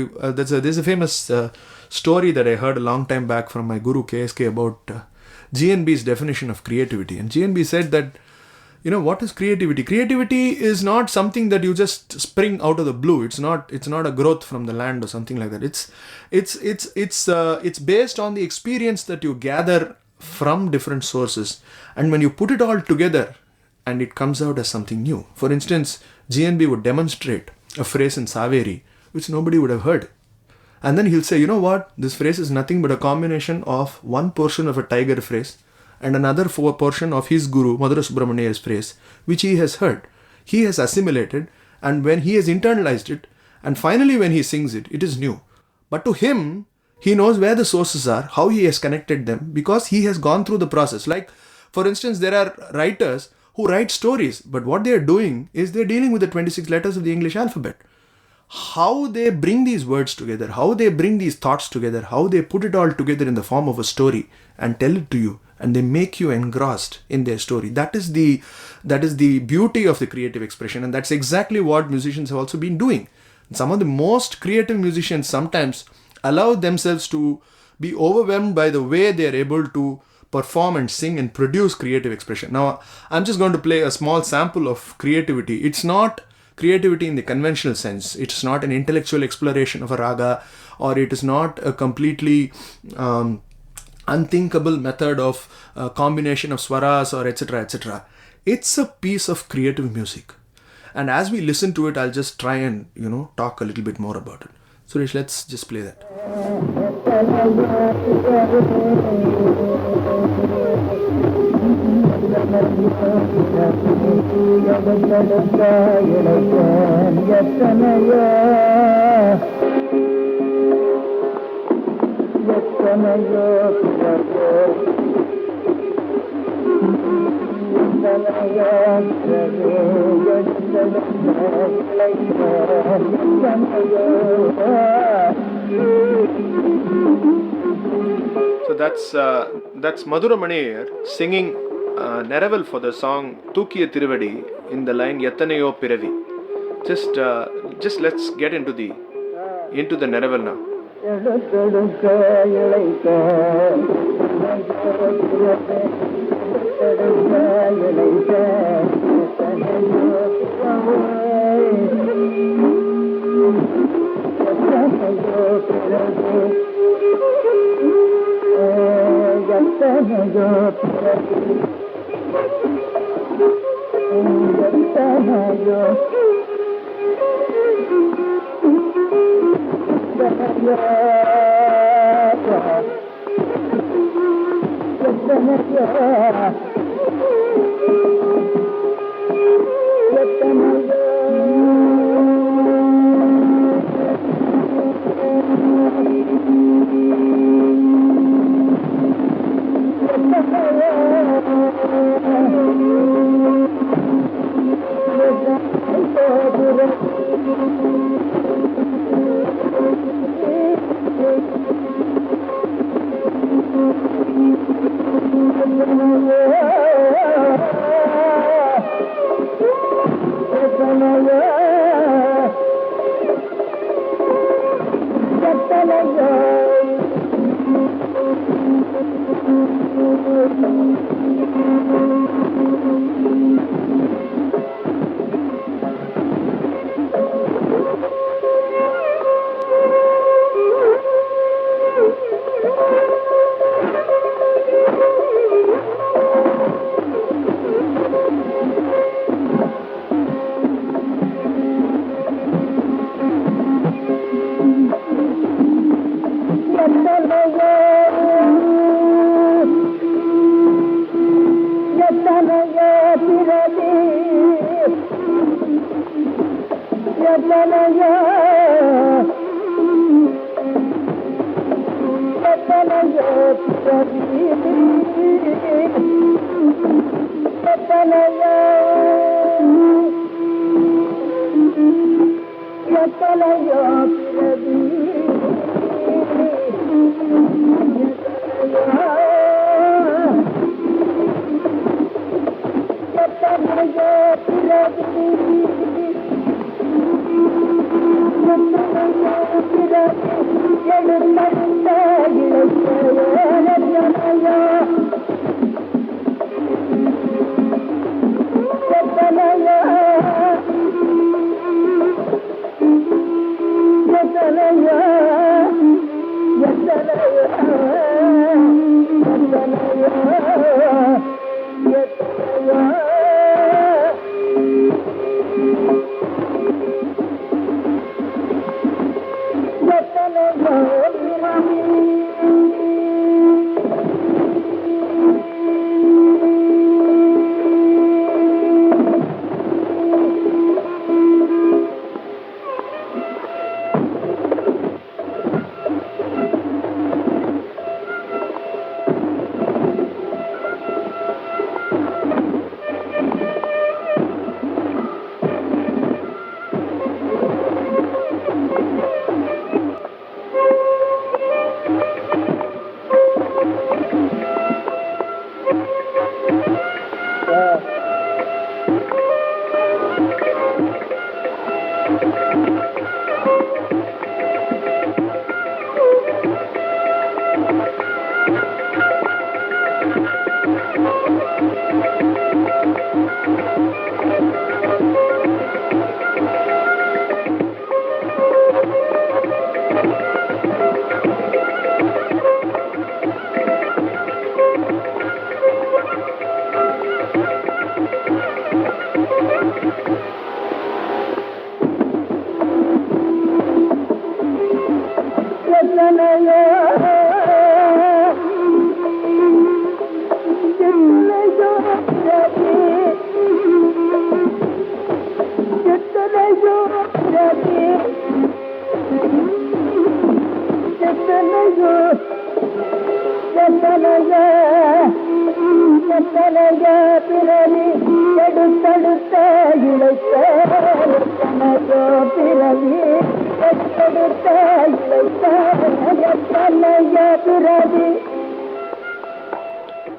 There's a famous story that I heard a long time back from my guru KSK about GNB's definition of creativity. And GNB said that, what is creativity? Creativity is not something that you just spring out of the blue. It's not a growth from the land or something like that. It's based on the experience that you gather from different sources, and when you put it all together, and it comes out as something new. For instance, GNB would demonstrate a phrase in Saveri which nobody would have heard. And then he'll say, you know what? This phrase is nothing but a combination of one portion of a tiger phrase and another portion of his guru, Madhura Subramaniam's phrase, which he has heard. He has assimilated, and when he has internalized it, and finally when he sings it, it is new. But to him, he knows where the sources are, how he has connected them, because he has gone through the process. Like, for instance, there are writers who write stories, but what they are doing is they're dealing with the 26 letters of the English alphabet. How they bring these words together, how they bring these thoughts together, how they put it all together in the form of a story and tell it to you, and they make you engrossed in their story. That is the beauty of the creative expression, and that's exactly what musicians have also been doing. Some of the most creative musicians sometimes allow themselves to be overwhelmed by the way they are able to perform and sing and produce creative expression. Now, I'm just going to play a small sample of creativity. It's not creativity in the conventional sense. It's not an intellectual exploration of a raga, or it is not a completely unthinkable method of combination of swaras or etc. etc. It's a piece of creative music. And as we listen to it, I'll just try and, talk a little bit more about it. Suresh, let's just play that. So that's Madhura Maniyar singing Neraval for the song Tookiya Tiruvadi in the line Ethanayo Piravi. Just let's get into the Neraval now.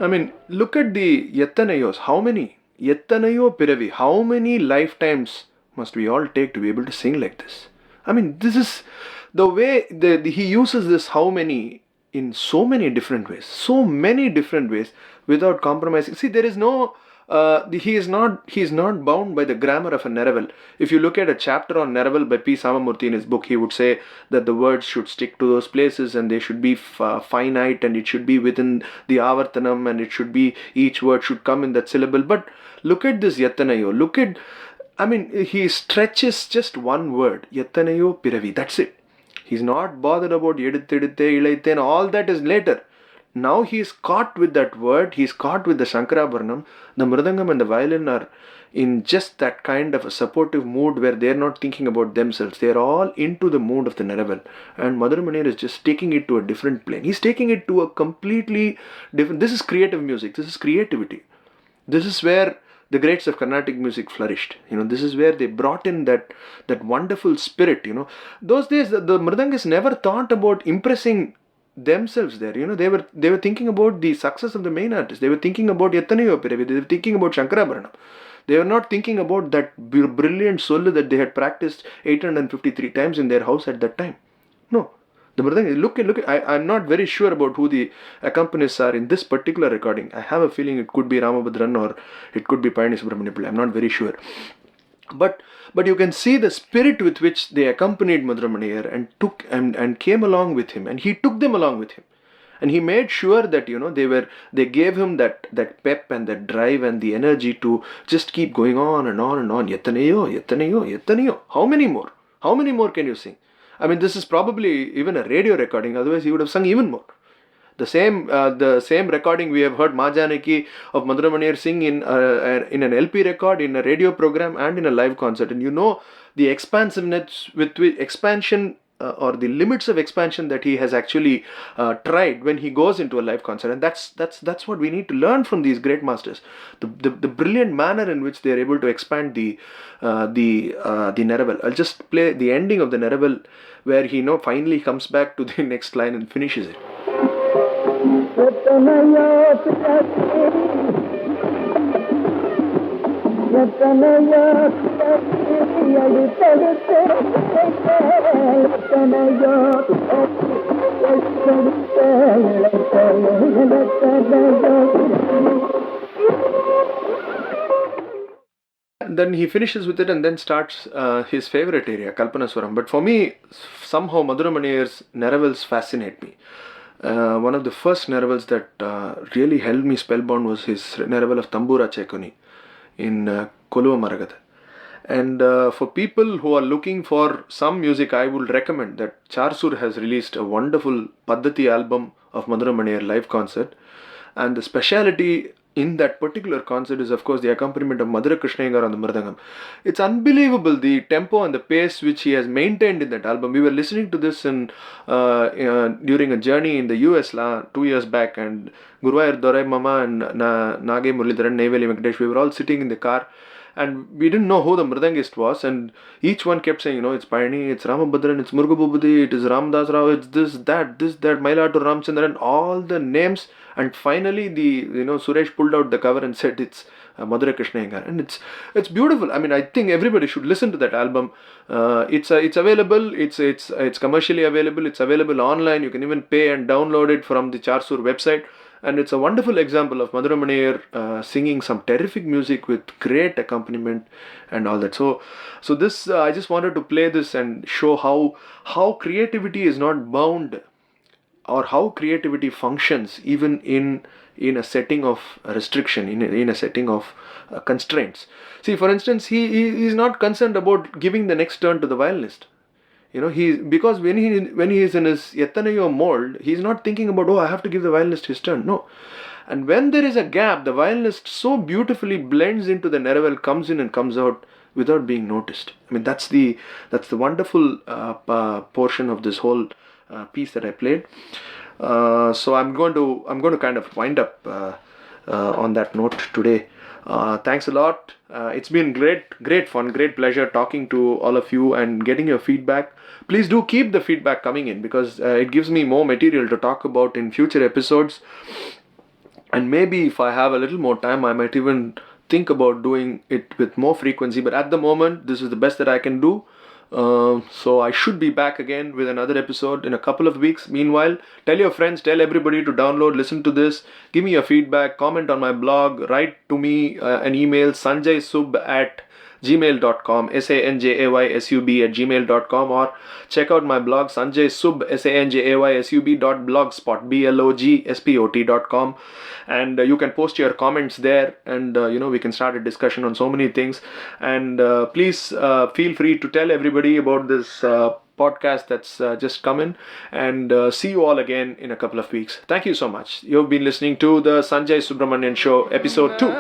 I mean, look at the Ethanayos. How many? Ethanayo Piravi. How many lifetimes must we all take to be able to sing like this? I mean, this is the way he uses this how many in so many different ways. So many different ways without compromising. See, there is no he is not bound by the grammar of a Neraval. If you look at a chapter on Neraval by P. Samamurthy in his book, he would say that the words should stick to those places and they should be finite and it should be within the Avartanam and it should be, each word should come in that syllable. But look at this Ethanayo. I mean, he stretches just one word, Ethanayo Piravi. That's it. He's not bothered about Eduthidutte, Ilaithe, and all that is later. Now he is caught with that word, he is caught with the Shankarabharanam. The Mridangam and the violin are in just that kind of a supportive mood where they are not thinking about themselves. They are all into the mood of the Neraval. And Madhuramaniyar is just taking it to a different plane. He's taking it to a completely different... This is creative music. This is creativity. This is where the greats of Carnatic music flourished. This is where they brought in that wonderful spirit. Those days, the Mridangis never thought about impressing themselves there. They were thinking about the success of the main artist. They were thinking about Ethanayo Piravi. They were thinking about Shankarabharanam. They were not thinking about that brilliant solo that they had practiced 853 times in their house at that time. No. The Mridanga, look at, I'm not very sure about who the accompanists are in this particular recording. I have a feeling it could be Ramabhadran or it could be Payani Subramaniam. I'm not very sure. But you can see the spirit with which they accompanied Madhuramaniyar and took and came along with him, and he took them along with him, and he made sure that they gave him that pep and that drive and the energy to just keep going on and on and on. Ethanayo. How many more can you sing? I mean, this is probably even a radio recording. Otherwise, he would have sung even more. The same recording we have heard Ma Janaki of Madhuramaniyar sing in an LP record, in a radio program, and in a live concert. And the expansiveness with which expansion or the limits of expansion that he has actually tried when he goes into a live concert. And that's what we need to learn from these great masters. The brilliant manner in which they are able to expand the Neraval. I'll just play the ending of the Neraval where he finally comes back to the next line and finishes it. And then he finishes with it and then starts his favorite area, Kalpanaswaram. But for me, somehow Madhuramani's Neravels fascinate me. One of the first Neravels that really held me spellbound was his Neravel of Tambura Chekoni in Koluva Maragada. And for people who are looking for some music, I would recommend that Charsur has released a wonderful Paddhati album of Madhuramaniar live concert. And the speciality in that particular concert is, of course, the accompaniment of Madhura Krishnaiyangar on the Mridangam. It's unbelievable the tempo and the pace which he has maintained in that album. We were listening to this during a journey in the US 2 years back, and Guruvayur Dorai Mama and Nage Muralidharan, Neyveli Venkatesh, we were all sitting in the car. And we didn't know who the Mridangist was, and each one kept saying, it's Payani, it's Ramabhadran, it's Murugabubudi, it is Ramdas Rao, it's this, that, Mailatur Ramchandran, all the names. And finally, Suresh pulled out the cover and said it's Madhura Krishnaiyangar, and it's beautiful. I mean, I think everybody should listen to that album. It's available. It's commercially available. It's available online. You can even pay and download it from the Charsur website. And it's a wonderful example of Madhuramaniar singing some terrific music with great accompaniment and all that. So this I just wanted to play this and show how creativity is not bound, or how creativity functions even in a setting of restriction, in a setting of constraints. See, for instance, he is not concerned about giving the next turn to the violinist. Because when he is in his Ethanayo mold, he's not thinking about, I have to give the violinist his turn. No. And when there is a gap, the violinist so beautifully blends into the Neravel, comes in and comes out without being noticed. I mean, that's the wonderful portion of this whole piece that I played. So I'm going to kind of wind up on that note today. Thanks a lot. It's been great fun, great pleasure talking to all of you and getting your feedback. Please do keep the feedback coming in, because it gives me more material to talk about in future episodes. And maybe if I have a little more time, I might even think about doing it with more frequency. But at the moment, this is the best that I can do. So I should be back again with another episode in a couple of weeks. Meanwhile, tell your friends, tell everybody to download, listen to this, give me your feedback, comment on my blog, write to me an email, sanjaysub@gmail.com, sanjaysub@gmail.com, or check out my blog, sanjaysub, sanjaysub.blogspot, blogspot.com, and you can post your comments there, and we can start a discussion on so many things. And please feel free to tell everybody about this podcast that's just come in, and see you all again in a couple of weeks. Thank you so much. You've been listening to the Sanjay Subramanian Show, episode 2.